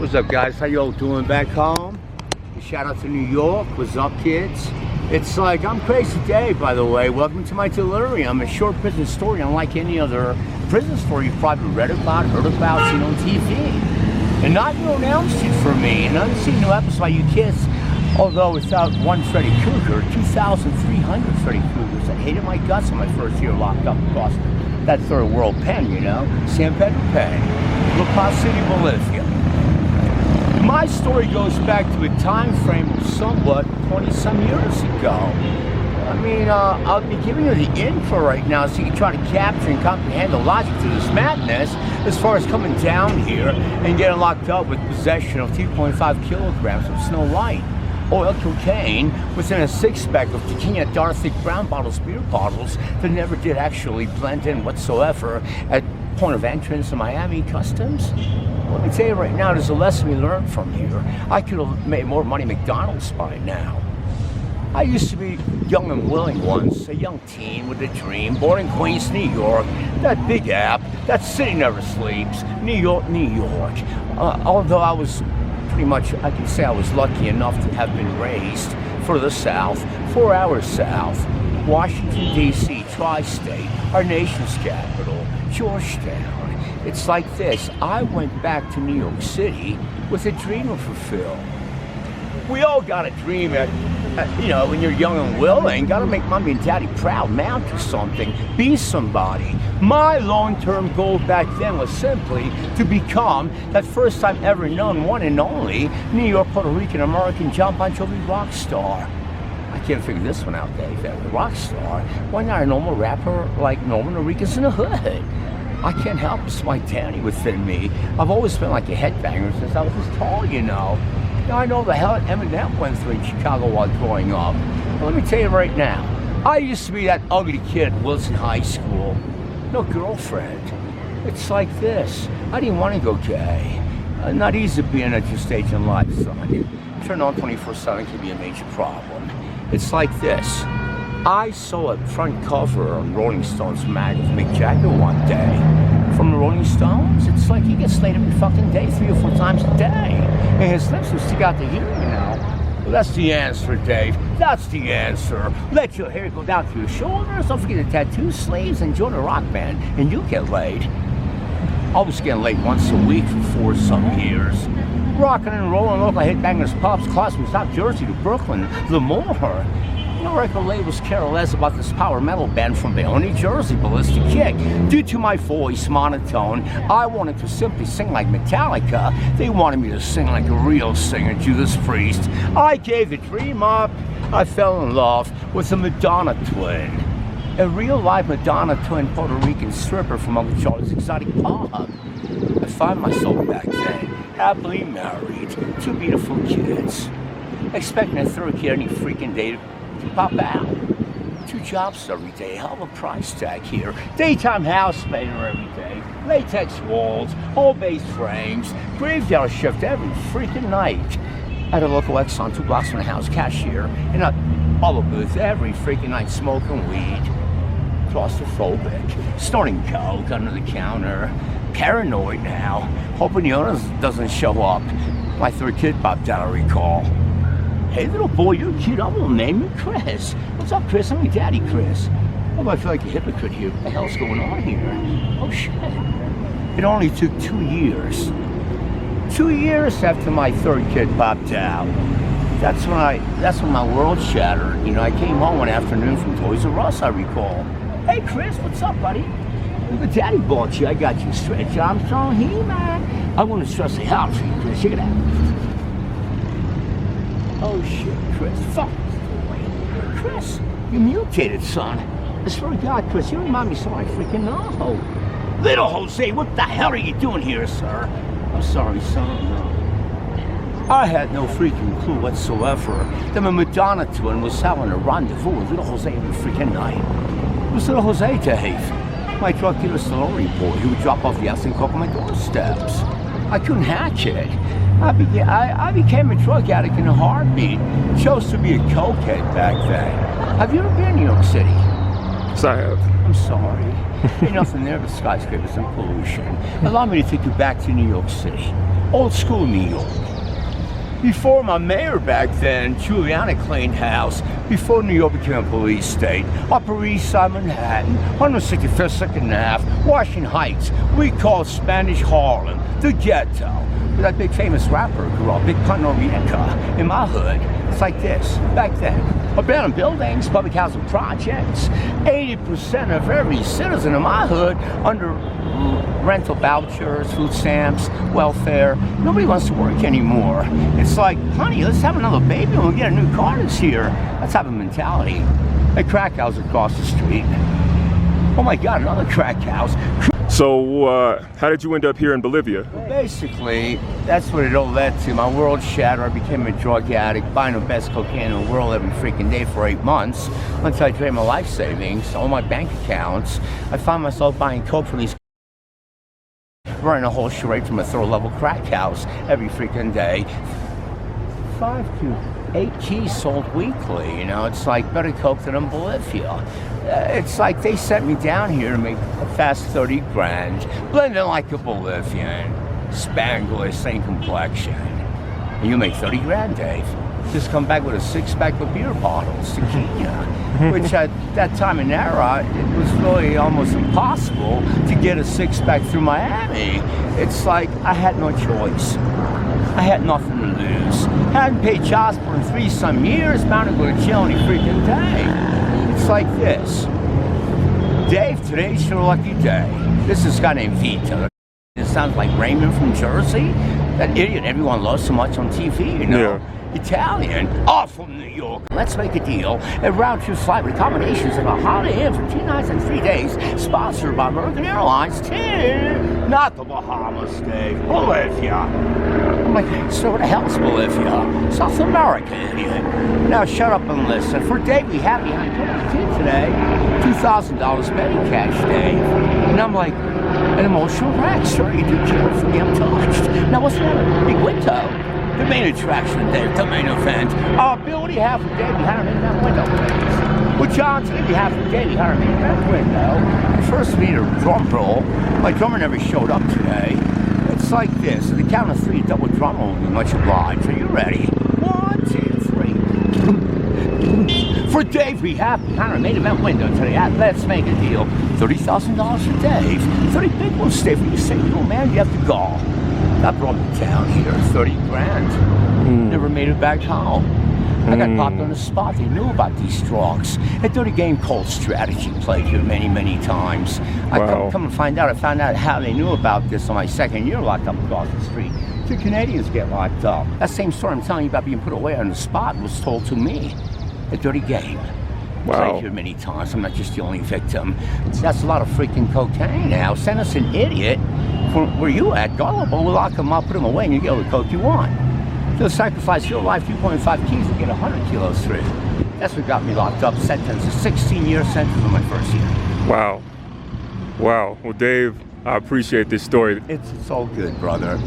What's up, guys? How y'all doing back home? Shout out to New York. What's up, kids? It's like, I'm Crazy Dave, by the way. Welcome to my delirium, a short prison story unlike any other prison story you've probably read about, heard about, seen on TV. And not you announced it for me. And I've seen new episodes by you kids, although without one Freddy Krueger, 2,300 Freddy Kruegers. I hated my guts in my first year locked up across that third world pen, you know? San Pedro Pen, La Paz City, Bolivia. My story goes back to a time frame of somewhat 20-some years ago. I mean, I'll be giving you the info right now so you can try to capture and comprehend the logic to this madness as far as coming down here and getting locked up with possession of 2.5 kilograms of Snow White, oil cocaine within a six-pack of tequila dark thick brown bottles, beer bottles that never did actually blend in whatsoever at point of entrance to Miami Customs. Let me tell you right now, there's a lesson we learned from here. I could have made more money at McDonald's by now. I used to be young and willing once, a young teen with a dream, born in Queens, New York, that big app, that city never sleeps, New York, New York. Although I was pretty much, I can say I was lucky enough to have been raised further south, 4 hours south, Washington, D.C., tri-state, our nation's capital, Georgetown. It's like this. I went back to New York City with a dream to fulfill. We all got a dream you know, when you're young and willing, gotta make mommy and daddy proud, mount to something, be somebody. My long-term goal back then was simply to become that first time ever known, one and only, New York, Puerto Rican, American, John Bon Jovi rock star. I can't figure this one out, Dave. A rock star? Why not a normal rapper like Norman Enriquez in the hood? I can't help it's my daddy within me. I've always been like a headbanger since I was this tall, you know. Now I know the hell Eminem went through in Chicago while growing up. But let me tell you right now, I used to be that ugly kid at Wilson High School. No girlfriend. It's like this. I didn't want to go gay. Not easy being at your stage in life, son. Turn on 24/7 can be a major problem. It's like this. I saw a front cover on Rolling Stones magazine with Mick Jagger one day. From the Rolling Stones, it's like he gets laid every fucking day, 3 or 4 times a day. And his lips will stick out the hair, you know. Well, that's the answer, Dave. That's the answer. Let your hair go down to your shoulders. Don't forget to tattoo sleeves and join a rock band, and you'll get laid. I was getting laid once a week for 4-some years. Rocking and rolling local headbangers, pubs, clubs from South Jersey to Brooklyn, Lemoore. No record labels care less about this power metal band from Bayonne, New Jersey, Ballistic Kick. Due to my voice monotone, I wanted to simply sing like Metallica. They wanted me to sing like a real singer, Judas Priest. I gave the dream up. I fell in love with a Madonna twin. A real-life Madonna twin Puerto Rican stripper from Uncle Charlie's Exotic Pub. I found myself back then, happily married, 2 beautiful kids. Expecting a third kid any freaking day to pop out. 2 jobs every day, hell of a price tag here. Daytime house painter every day, latex walls, hole-based frames, graveyard shift every freaking night. At a local Exxon 2 blocks from the house, cashier, in a bubble booth every freaking night, smoking weed. Claustrophobic, snorting coke under the counter, paranoid now, hoping the owner doesn't show up. My 3rd kid popped out, I recall. Hey, little boy, you're cute. I'm gonna name you Chris. What's up, Chris? I'm your daddy, Chris. Oh, I feel like a hypocrite here. What the hell's going on here? Oh, shit. It only took 2 years. 2 years after my 3rd kid popped out. That's when my world shattered. You know, I came home one afternoon from Toys R Us, I recall. Hey, Chris, what's up, buddy? The daddy bought you. I got you Stretch Armstrong. Hey, man. I want to stress the house for you, Chris. Check it out. Oh shit, Chris, fuck. Chris, you mutated, son. I swear to God, Chris, you remind me of someone I freaking know. Little Jose, what the hell are you doing here, sir? I'm sorry, son. I had no freaking clue whatsoever that my Madonna twin was having a rendezvous with Little Jose every freaking night. It was Little Jose, Dave. My drug dealer delivery boy who would drop off the ice and coke on my doorsteps. I couldn't hack it. I became a drug addict in a heartbeat. Chose to be a cokehead back then. Have you ever been in New York City? Yes, I have. I'm sorry. Ain't nothing there but skyscrapers and pollution. Allow me to take you back to New York City. Old school New York. Before my mayor back then, Giuliani cleaned house. Before New York became a police state. Upper East Side Manhattan, 165th, 2nd Ave, Washington Heights. We call Spanish Harlem, the ghetto. Where that big famous rapper grew up, Big Pun Noriega. In my hood, it's like this, back then. Abandoned buildings, public housing projects. 80% of every citizen in my hood under rental vouchers, food stamps, welfare. Nobody wants to work anymore. It's like, honey, let's have another baby and we'll get a new car this year. That type of mentality. A crack house across the street. Oh my God, another crack house. So, how did you end up here in Bolivia? Well, basically, that's what it all led to. My world shattered. I became a drug addict, buying the best cocaine in the world every freaking day for 8 months until I drained my life savings, all my bank accounts. I found myself buying coke from these running a whole charade from a third-level crack house every freaking day. 5 to 8 G's sold weekly, you know. It's like better coke than in Bolivia. It's like they sent me down here to make a fast 30 grand, blending like a Bolivian, Spanglish, same complexion. And you make 30 grand, Dave. Just come back with a 6-pack of beer bottles, tequila, which at that time in era, it was really almost impossible to get a 6-pack through Miami. It's like I had no choice. I had nothing to lose. Hadn't paid child support in 3-some years, bound to go to jail any freaking day. It's like this. Dave, today's your lucky day. This is a guy named Vito. It sounds like Raymond from Jersey. That idiot everyone loves so much on TV, you know? Yeah. Italian, all from New York. Let's make a deal. A round trip flight with accommodations in a Holiday Inn for 2 nights and 3 days, sponsored by American Airlines to not the Bahamas, Dave, Bolivia. I'm like, so what the hell is Bolivia? South America, idiot. Now shut up and listen. For Dave, we have behind $22 today, $2,000 petty cash, Dave. And I'm like, an emotional wreck. Sure, you do care for me, I'm touched. Now what's that? Big window. The main attraction, Dave, the main event. Bill, what do you have for Dave behind me in that window, please? Well, John, today we have for Dave behind me in that window. First, we need a drum roll. My drummer never showed up today. It's like this. At the count of 3, double drum roll will be much obliged. Are you ready? 1, 2, 3. For Dave, we have behind our main event window today. Let's make a deal. $30,000 for Dave. 30 big ones, Dave. When you say, oh man, you have to go. I brought me down here, 30 grand. Never made it back home. I got popped on the spot. They knew about these drugs. A dirty game called Strategy played here many, many times. Wow. I come to find out, I found out how they knew about this on my 2nd year locked up across the street. 2 Canadians get locked up. That same story I'm telling you about being put away on the spot was told to me. A dirty game. Wow. Played here many times. I'm not just the only victim. That's a lot of freaking cocaine now. Send us an idiot from where you at, gullible, we'll lock him up, put him away, and you get all the coke you want. You'll sacrifice your life, 2.5 keys, to get 100 kilos through. That's what got me locked up, sentenced, a 16-year sentence in my first year. Wow. Wow. Well, Dave, I appreciate this story. It's all good, brother.